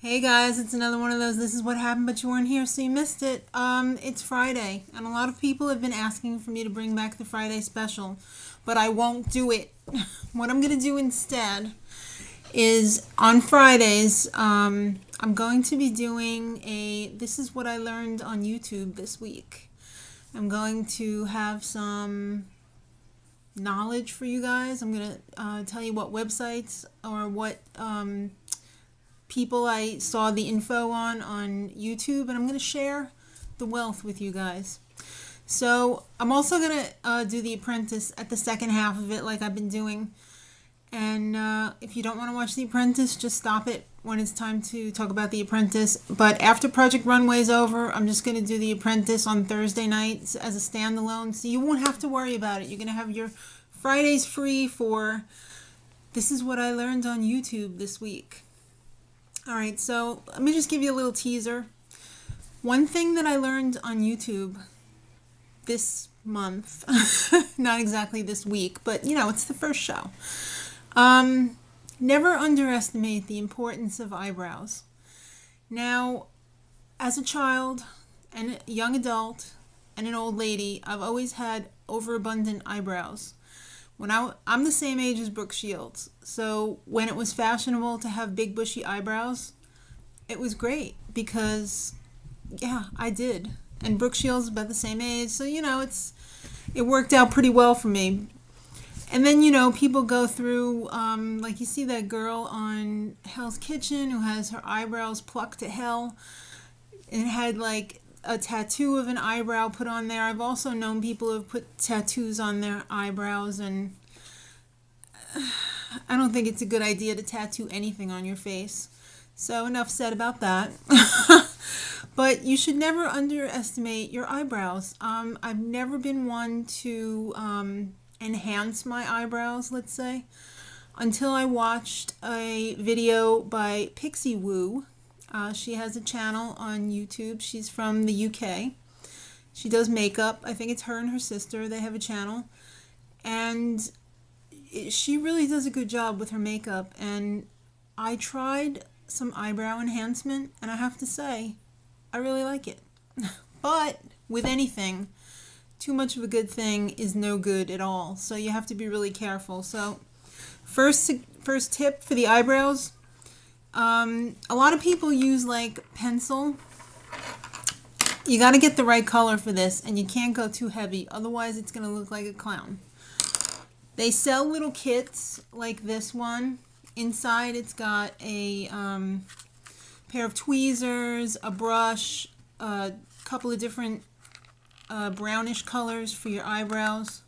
Hey guys, it's another one of those this is what happened but you weren't here so you missed it. It's Friday and a lot of people have been asking for me to bring back the Friday special, but I won't do it. What I'm going to do instead is on Fridays, I'm going to be doing this is what I learned on YouTube this week. I'm going to have some knowledge for you guys. I'm going to tell you what websites or what people I saw the info on YouTube, and I'm going to share the wealth with you guys. So I'm also going to do The Apprentice at the second half of it like I've been doing. And if you don't want to watch The Apprentice, just stop it when it's time to talk about The Apprentice. But after Project Runway's over, I'm just going to do The Apprentice on Thursday nights as a standalone. So you won't have to worry about it. You're going to have your Fridays free for this is what I learned on YouTube this week. Alright, so let me just give you a little teaser. One thing that I learned on YouTube this month, not exactly this week, but you know, it's the first show. Never underestimate the importance of eyebrows. Now, as a child and a young adult and an old lady, I've always had overabundant eyebrows. I'm the same age as Brooke Shields, so when it was fashionable to have big bushy eyebrows, it was great because, yeah, I did. And Brooke Shields is about the same age, so you know, it worked out pretty well for me. And then, you know, people go through, like you see that girl on Hell's Kitchen who has her eyebrows plucked to hell and had like a tattoo of an eyebrow put on there. I've also known people who have put tattoos on their eyebrows, and I don't think it's a good idea to tattoo anything on your face. So enough said about that. But you should never underestimate your eyebrows. I've never been one to enhance my eyebrows, let's say, until I watched a video by Pixie Woo. She has a channel on YouTube. She's from the UK. She does makeup. I think it's her and her sister. They have a channel. And she really does a good job with her makeup. And I tried some eyebrow enhancement, and I have to say, I really like it. But with anything, too much of a good thing is no good at all. So you have to be really careful. So first tip for the eyebrows. A lot of people use like pencil. You got to get the right color for this, and you can't go too heavy, otherwise it's going to look like a clown. They sell little kits like this one. Inside it's got a pair of tweezers, a brush, a couple of different brownish colors for your eyebrows,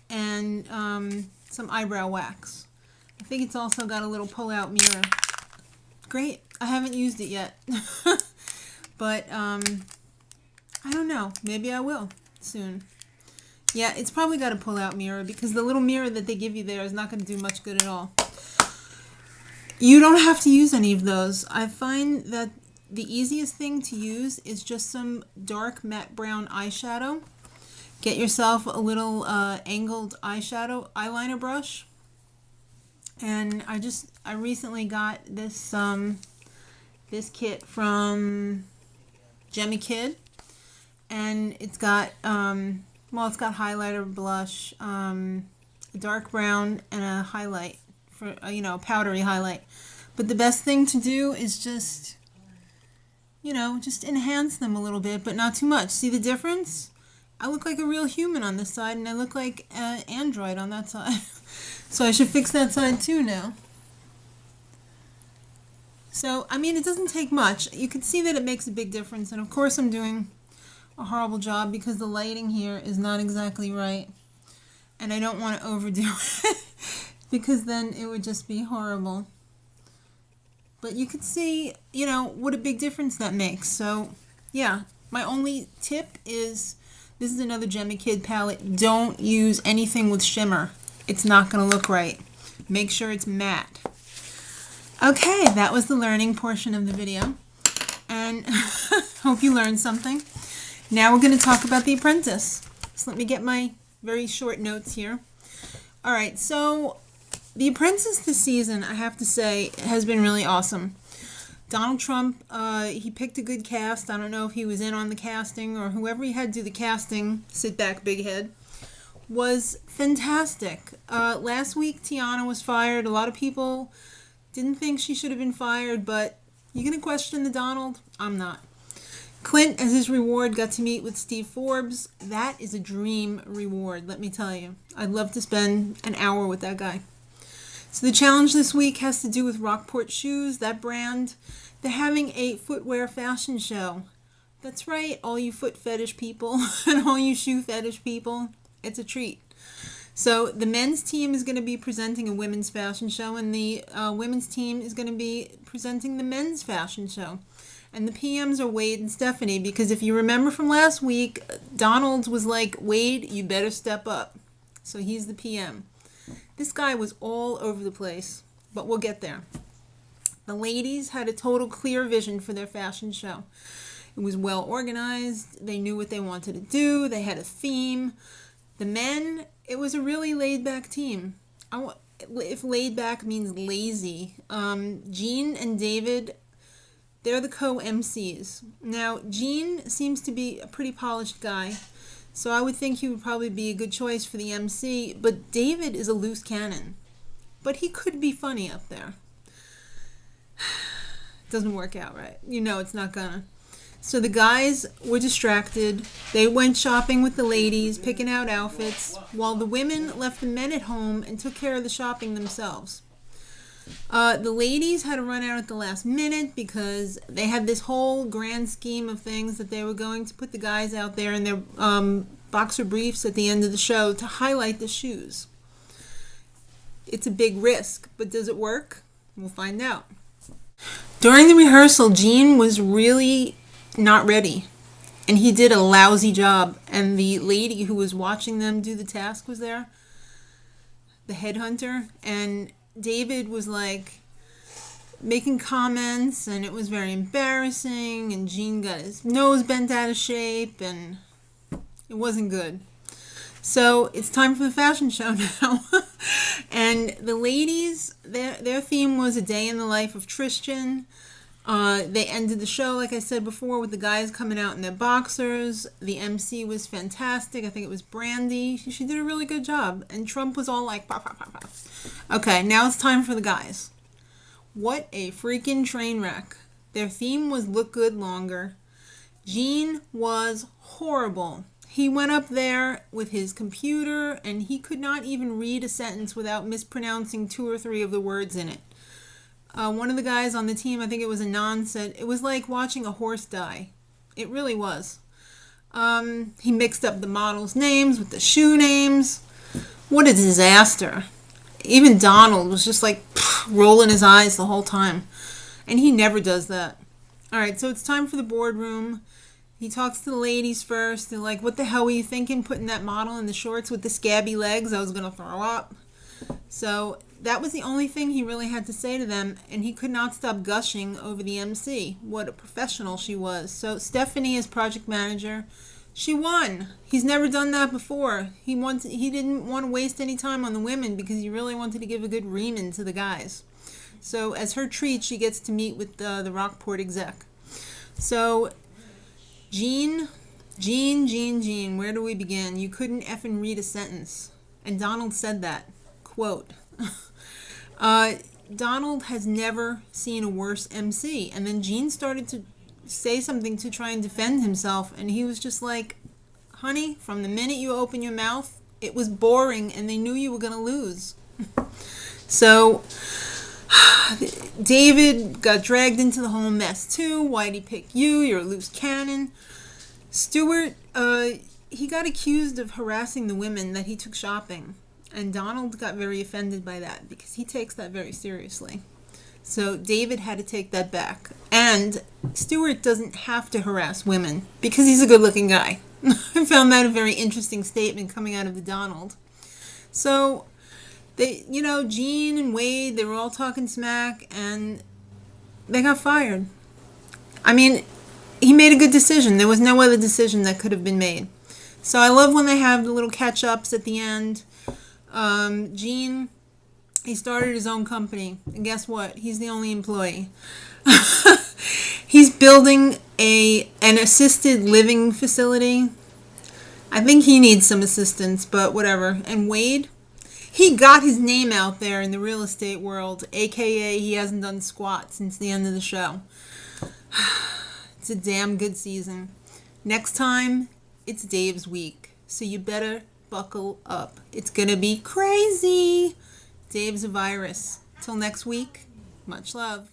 and some eyebrow wax. I think it's also got a little pull-out mirror. Great. I haven't used it yet. But, I don't know. Maybe I will soon. Yeah, it's probably got a pull-out mirror because the little mirror that they give you there is not going to do much good at all. You don't have to use any of those. I find that the easiest thing to use is just some dark matte brown eyeshadow. Get yourself a little angled eyeliner brush. And I recently got this this kit from Jemmy Kid, and it's got it's got highlighter, blush, a dark brown, and a highlight for a powdery highlight. But the best thing to do is just enhance them a little bit, but not too much. See the difference? I look like a real human on this side, and I look like an android on that side. So I should fix that side too now. So, I mean, it doesn't take much. You can see that it makes a big difference. And of course I'm doing a horrible job because the lighting here is not exactly right. And I don't want to overdo it because then it would just be horrible. But you can see, what a big difference that makes. So, yeah, my only tip is, this is another Jemmy Kid palette. Don't use anything with shimmer. It's not going to look right. Make sure it's matte. Okay, that was the learning portion of the video. And hope you learned something. Now we're going to talk about The Apprentice. So let me get my very short notes here. Alright, so The Apprentice this season, I have to say, has been really awesome. Donald Trump, he picked a good cast. I don't know if he was in on the casting or whoever he had do the casting, sit back, big head, was fantastic. Last week, Tiana was fired. A lot of people didn't think she should have been fired, but you going to question the Donald? I'm not. Clint, as his reward, got to meet with Steve Forbes. That is a dream reward, let me tell you. I'd love to spend an hour with that guy. So the challenge this week has to do with Rockport Shoes, that brand. They're having a footwear fashion show. That's right, all you foot fetish people and all you shoe fetish people. It's a treat. So the men's team is going to be presenting a women's fashion show, and the women's team is going to be presenting the men's fashion show. And the PMs are Wade and Stephanie, because if you remember from last week, Donald was like, Wade, you better step up. So he's the PM. This guy was all over the place, but we'll get there. The ladies had a total clear vision for their fashion show. It was well organized. They knew what they wanted to do. They had a theme. The men, it was a really laid-back team. If laid-back means lazy, Gene and David, they're the co-MCs. Now, Gene seems to be a pretty polished guy, so I would think he would probably be a good choice for the MC, but David is a loose cannon. But he could be funny up there. Doesn't work out right. You know it's not gonna. So the guys were distracted. They went shopping with the ladies, picking out outfits, while the women left the men at home and took care of the shopping themselves. The ladies had to run out at the last minute because they had this whole grand scheme of things that they were going to put the guys out there in their boxer briefs at the end of the show to highlight the shoes. It's a big risk, but does it work? We'll find out. During the rehearsal, Gene was really not ready, and he did a lousy job, and the lady who was watching them do the task was there, the headhunter, and David was like making comments, and it was very embarrassing, and Gene got his nose bent out of shape, and it wasn't good. So it's time for the fashion show now. And the ladies, their theme was a day in the life of Tristan. They ended the show, like I said before, with the guys coming out in their boxers. The MC was fantastic. I think it was Brandy. She did a really good job. And Trump was all like, pop, pop, pop, pop. Okay, now it's time for the guys. What a freaking train wreck. Their theme was look good longer. Gene was horrible. He went up there with his computer, and he could not even read a sentence without mispronouncing 2 or 3 of the words in it. One of the guys on the team, I think it was Anand, said it was like watching a horse die. It really was. He mixed up the models' names with the shoe names. What a disaster. Even Donald was just like rolling his eyes the whole time. And he never does that. All right, so it's time for the boardroom. He talks to the ladies first. They're like, what the hell were you thinking, putting that model in the shorts with the scabby legs? I was going to throw up. So that was the only thing he really had to say to them, and he could not stop gushing over the MC. What a professional she was. So Stephanie, as project manager, she won. He's never done that before. He didn't want to waste any time on the women because he really wanted to give a good ream-in to the guys. So as her treat, she gets to meet with the Rockport exec. So Gene, where do we begin? You couldn't effing read a sentence. And Donald said that. Quote, Donald has never seen a worse MC. And then Gene started to say something to try and defend himself. And he was just like, honey, from the minute you open your mouth, it was boring and they knew you were going to lose. So David got dragged into the whole mess too. Why'd he pick you? You're a loose cannon. Stewart, he got accused of harassing the women that he took shopping. And Donald got very offended by that because he takes that very seriously. So David had to take that back. And Stewart doesn't have to harass women because he's a good-looking guy. I found that a very interesting statement coming out of the Donald. So they, Gene and Wade, they were all talking smack, and they got fired. I mean, he made a good decision. There was no other decision that could have been made. So I love when they have the little catch-ups at the end. Gene, he started his own company, and guess what? He's the only employee. He's building an assisted living facility. I think he needs some assistance, but whatever. And Wade, he got his name out there in the real estate world, aka he hasn't done squat since the end of the show. It's a damn good season. Next time, it's Dave's week, so you better buckle up. It's gonna be crazy. Dave's a virus. Till next week, much love.